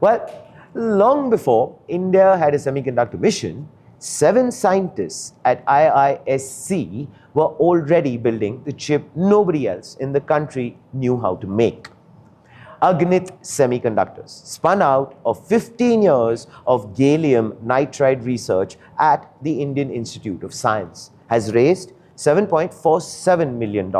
Well, long before India had a semiconductor mission, 7 scientists at IISc were already building the chip nobody else in the country knew how to make. Agnit Semiconductors spun out of 15 years of gallium nitride research at the Indian Institute of Science, has raised $7.47 million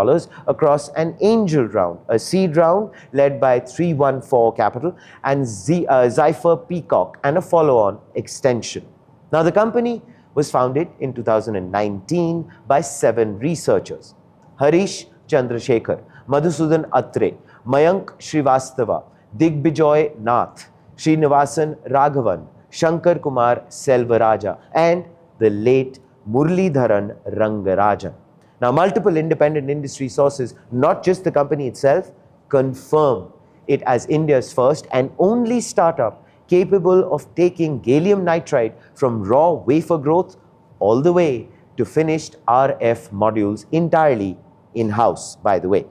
across an angel round, a seed round led by 314 Capital and Zephyr Peacock, and a follow-on extension. Now, the company was founded in 2019 by 7 researchers: Harish Chandrasekhar, Madhusudan Atre, Mayank Srivastava, Digbijoy Nath, Srinivasan Raghavan, Shankar Kumar Selvaraja, and the late Muralidharan Rangarajan. Now, multiple independent industry sources, not just the company itself, confirm it as India's first and only startup capable of taking gallium nitride from raw wafer growth all the way to finished RF modules entirely in-house, by the way.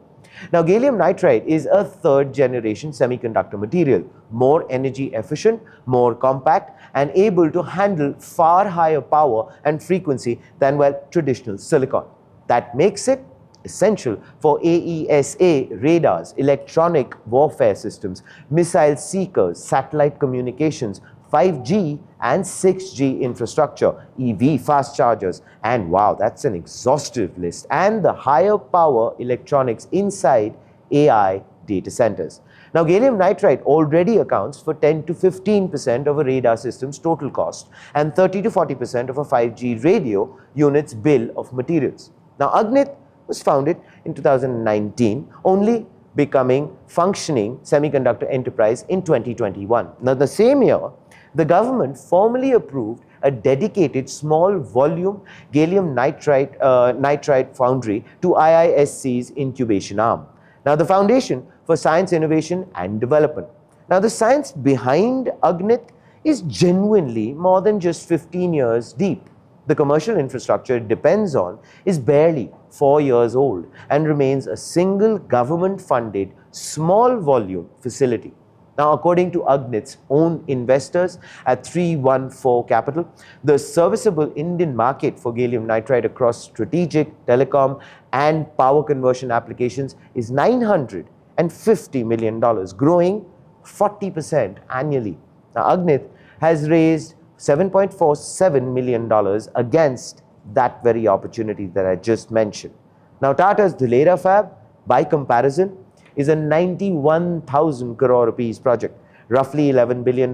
Now, gallium nitride is a 3rd generation semiconductor material, more energy efficient, more compact, and able to handle far higher power and frequency than, well, traditional silicon. That makes it essential for AESA radars, electronic warfare systems, missile seekers, satellite communications, 5G and 6G infrastructure, EV fast chargers, and wow, that's an exhaustive list, and the higher power electronics inside AI data centers. Now, gallium nitride already accounts for 10 to 15% of a radar system's total cost and 30 to 40% of a 5G radio unit's bill of materials. Now, Agnit was founded in 2019, only becoming functioning semiconductor enterprise in 2021. Now, the same year, the government formally approved a dedicated small volume gallium nitride foundry to IISc's incubation arm. Now, the Foundation for Science, Innovation and Development. Now, the science behind Agnit is genuinely more than just 15 years deep. The commercial infrastructure it depends on is barely 4 years old and remains a single government-funded small volume facility. Now, according to Agnit's own investors at 314 Capital, the serviceable Indian market for gallium nitride across strategic, telecom, and power conversion applications is $950 million, growing 40% annually. Now, Agnit has raised $7.47 million against that very opportunity that I just mentioned. Now, Tata's Dholera fab, by comparison, is a 91,000 crore rupees project, roughly $11 billion,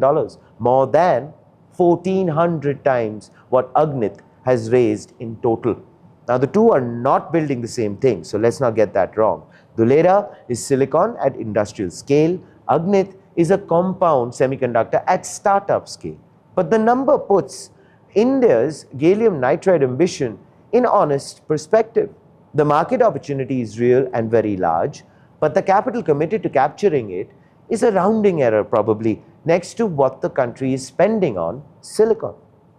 more than 1,400 times what Agnit has raised in total. Now, the two are not building the same thing, so let's not get that wrong. Dholera is silicon at industrial scale. Agnit is a compound semiconductor at startup scale. But the number puts India's gallium nitride ambition in honest perspective. The market opportunity is real and very large, but the capital committed to capturing it is a rounding error probably next to what the country is spending on silicon.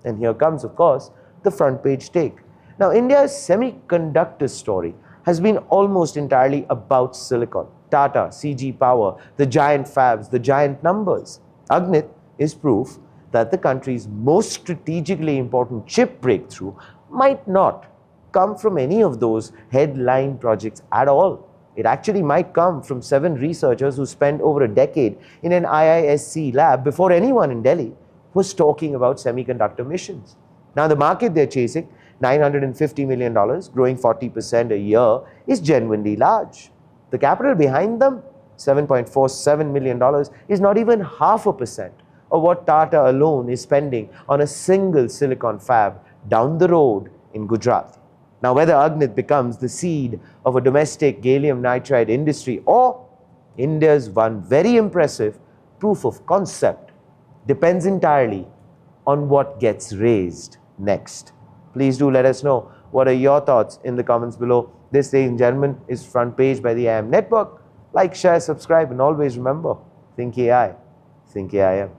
And here comes, of course, the front page take. Now, India's semiconductor story has been almost entirely about silicon. Tata, CG Power, the giant fabs, the giant numbers. Agnit is proof that the country's most strategically important chip breakthrough might not come from any of those headline projects at all. It actually might come from 7 researchers who spent over a decade in an IISc lab before anyone in Delhi was talking about semiconductor missions. Now, the market they're chasing, $950 million, growing 40% a year, is genuinely large. The capital behind them, $7.47 million, is not even 0.5% of what Tata alone is spending on a single silicon fab down the road in Gujarat. Now, whether Agnit becomes the seed of a domestic gallium nitride industry or India's one very impressive proof of concept depends entirely on what gets raised next. Please do let us know what are your thoughts in the comments below. This, ladies and gentlemen, is Front Page by the IIM Network. Like, share, subscribe, and always remember, think AI, think AIM.